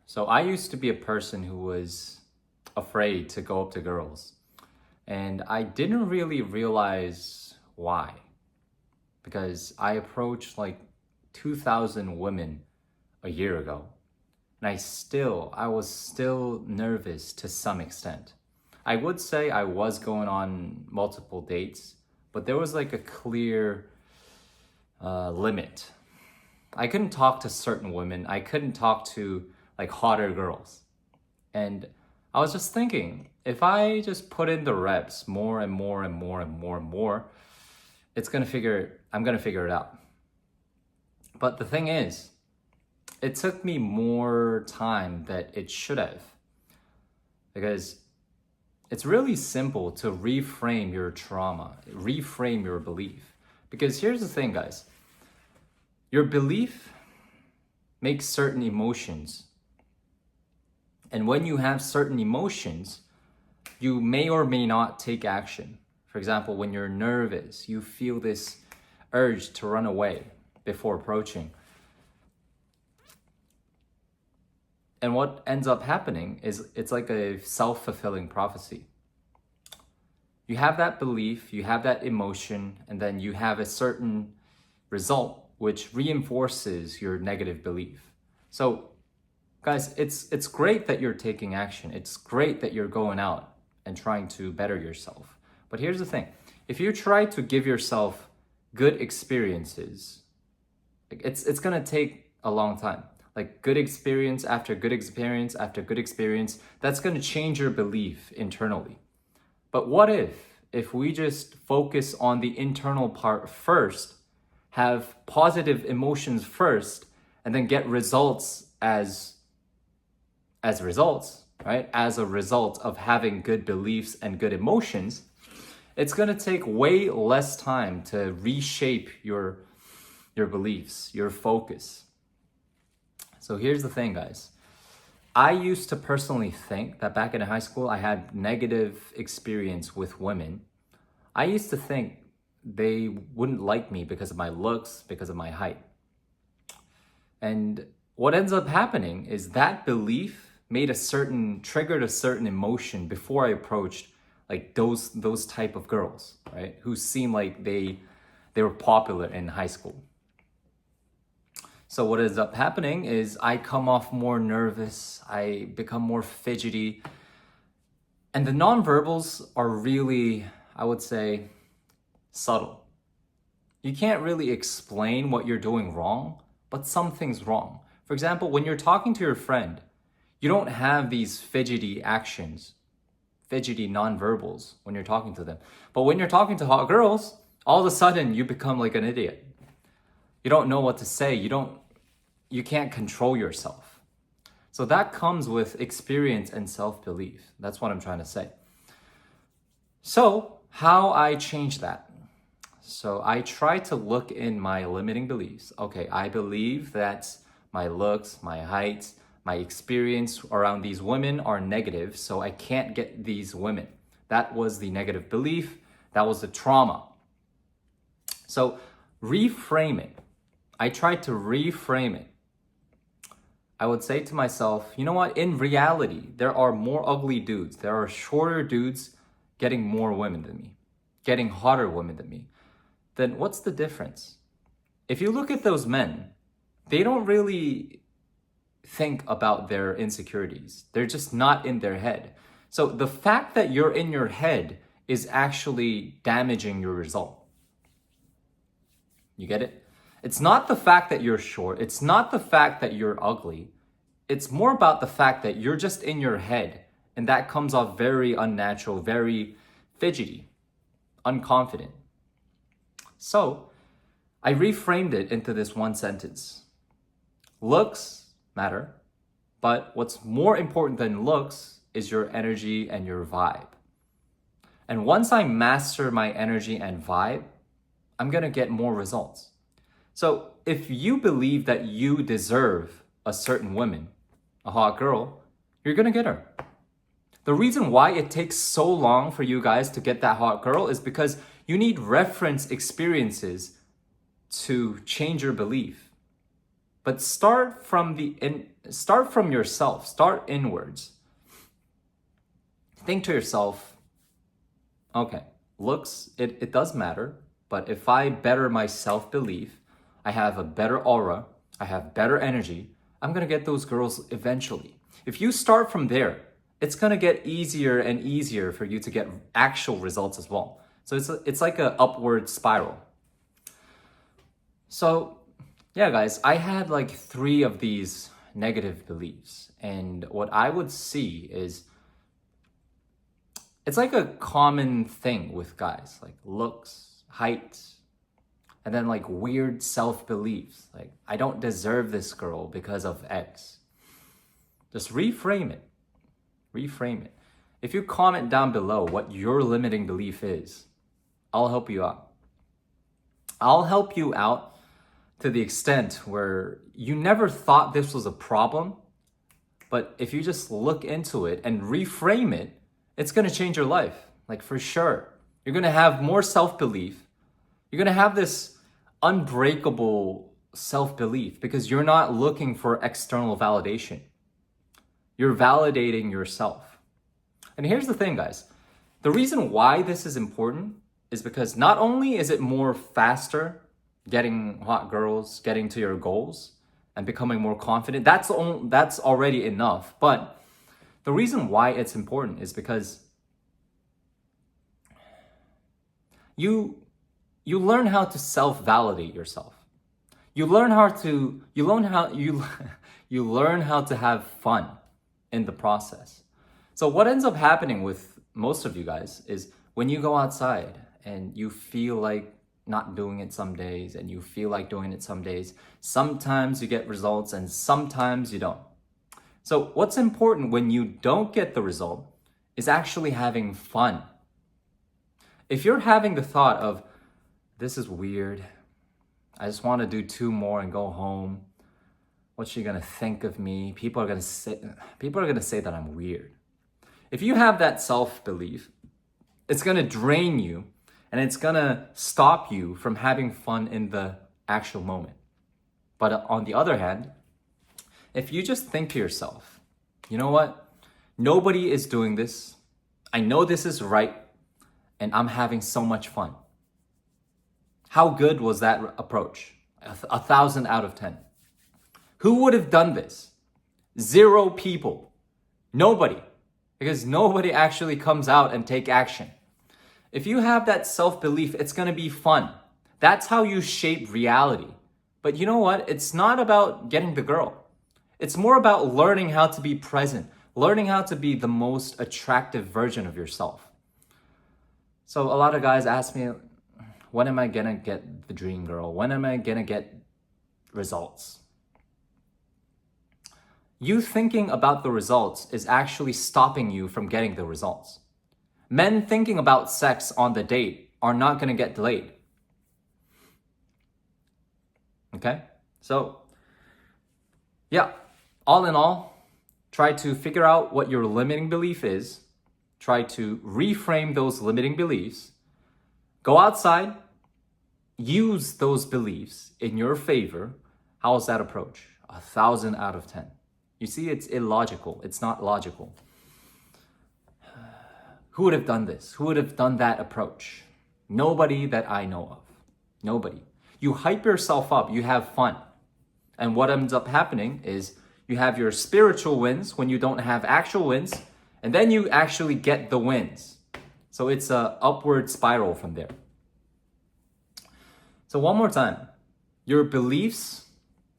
So I used to be a person who was afraid to go up to girls. And I didn't really realize why. Because I approached like 2,000 women a year ago. And I was still nervous to some extent. I would say I was going on multiple dates, but there was like a clear limit. I couldn't talk to certain women. I couldn't talk to like hotter girls. And I was just thinking, if I just put in the reps more and more and more and more and more, I'm gonna figure it out. But the thing is, it took me more time that it should have. Because it's really simple to reframe your trauma, reframe your belief. Because here's the thing, guys. Your belief makes certain emotions. And when you have certain emotions, you may or may not take action. For example, when you're nervous, you feel this urge to run away before approaching. And what ends up happening is it's like a self-fulfilling prophecy. You have that belief, you have that emotion, and then you have a certain result which reinforces your negative belief. So, guys, it's great that you're taking action. It's great that you're going out and trying to better yourself. But here's the thing. If you try to give yourself good experiences, it's going to take a long time. Like good experience after good experience after good experience, that's going to change your belief internally. But what if we just focus on the internal part first, have positive emotions first, and then get results as results, right? As a result of having good beliefs and good emotions, it's going to take way less time to reshape your beliefs, your focus. So here's the thing, guys. I used to personally think that back in high school, I had negative experience with women. I used to think they wouldn't like me because of my looks, because of my height. And what ends up happening is that belief triggered a certain emotion before I approached like those type of girls, right? Who seemed like they were popular in high school. So what ends up happening is I come off more nervous, I become more fidgety, and the nonverbals are really, I would say, subtle. You can't really explain what you're doing wrong, but something's wrong. For example, when you're talking to your friend, you don't have these fidgety actions, fidgety nonverbals when you're talking to them. But when you're talking to hot girls, all of a sudden you become like an idiot. You don't know what to say. You can't control yourself. So that comes with experience and self-belief. That's what I'm trying to say. So how I change that? So I try to look in my limiting beliefs. Okay, I believe that my looks, my height, my experience around these women are negative, so I can't get these women. That was the negative belief. That was the trauma. So reframe it. I tried to reframe it. I would say to myself, you know what? In reality, there are more ugly dudes. There are shorter dudes getting more women than me, getting hotter women than me. Then what's the difference? If you look at those men, they don't really think about their insecurities. They're just not in their head. So the fact that you're in your head is actually damaging your result. You get it? It's not the fact that you're short. It's not the fact that you're ugly. It's more about the fact that you're just in your head, and that comes off very unnatural, very fidgety, unconfident. So I reframed it into this one sentence. Looks matter, but what's more important than looks is your energy and your vibe. And once I master my energy and vibe, I'm gonna get more results. So if you believe that you deserve a certain woman, a hot girl, you're gonna get her. The reason why it takes so long for you guys to get that hot girl is because you need reference experiences to change your belief. But start from yourself. Start inwards. Think to yourself, okay, looks, it does matter, but if I better my self-belief, I have a better aura, I have better energy, I'm gonna get those girls eventually. If you start from there, it's gonna get easier and easier for you to get actual results as well. So it's like an upward spiral. So yeah, guys, I had like 3 of these negative beliefs. And what I would see is, it's like a common thing with guys, like looks, height, and then like weird self-beliefs. Like, I don't deserve this girl because of X. Just reframe it. Reframe it. If you comment down below what your limiting belief is, I'll help you out. I'll help you out to the extent where you never thought this was a problem, but if you just look into it and reframe it, it's gonna change your life, like for sure. You're gonna have more self-belief. You're gonna have this unbreakable self-belief because you're not looking for external validation. You're validating yourself. And here's the thing, guys. The reason why this is important is because not only is it more faster getting hot girls, getting to your goals, and becoming more confident, that's already enough. But the reason why it's important is because you learn how to self-validate yourself. You learn how to have fun in the process. So what ends up happening with most of you guys is when you go outside and you feel like not doing it some days and you feel like doing it some days, sometimes you get results and sometimes you don't. So what's important when you don't get the result is actually having fun. If you're having the thought of, this is weird, I just want to do 2 more and go home, what's she gonna think of me? People are gonna say that I'm weird. If you have that self-belief, it's gonna drain you and it's gonna stop you from having fun in the actual moment. But on the other hand, if you just think to yourself, you know what? Nobody is doing this. I know this is right, and I'm having so much fun. How good was that approach? 1,000 out of 10. Who would have done this? 0 people. Nobody. Because nobody actually comes out and take action. If you have that self-belief, it's gonna be fun. That's how you shape reality. But you know what? It's not about getting the girl. It's more about learning how to be present, learning how to be the most attractive version of yourself. So a lot of guys ask me, when am I gonna get the dream girl? When am I gonna get results? You thinking about the results is actually stopping you from getting the results. Men thinking about sex on the date are not gonna get laid. Okay? So, yeah, all in all, try to figure out what your limiting belief is. Try to reframe those limiting beliefs. Go outside, use those beliefs in your favor. How's that approach? 1,000 out of 10. You see, it's illogical. It's not logical. Who would have done this? Who would have done that approach? Nobody that I know of. Nobody. You hype yourself up. You have fun. And what ends up happening is you have your spiritual wins when you don't have actual wins. And then you actually get the wins. So it's an upward spiral from there. So one more time. Your beliefs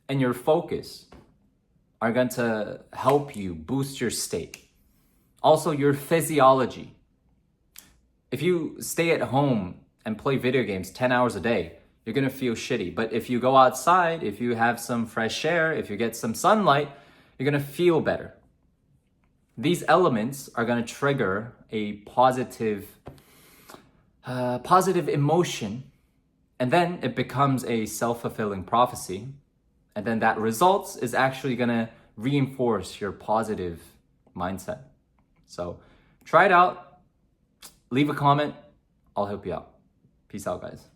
and your focus are going to help you boost your state. Also, your physiology. If you stay at home and play video games 10 hours a day, you're going to feel shitty. But if you go outside, if you have some fresh air, if you get some sunlight, you're going to feel better. These elements are going to trigger a positive emotion, and then it becomes a self-fulfilling prophecy. And then that results is actually going to reinforce your positive mindset. So try it out. Leave a comment. I'll help you out. Peace out, guys.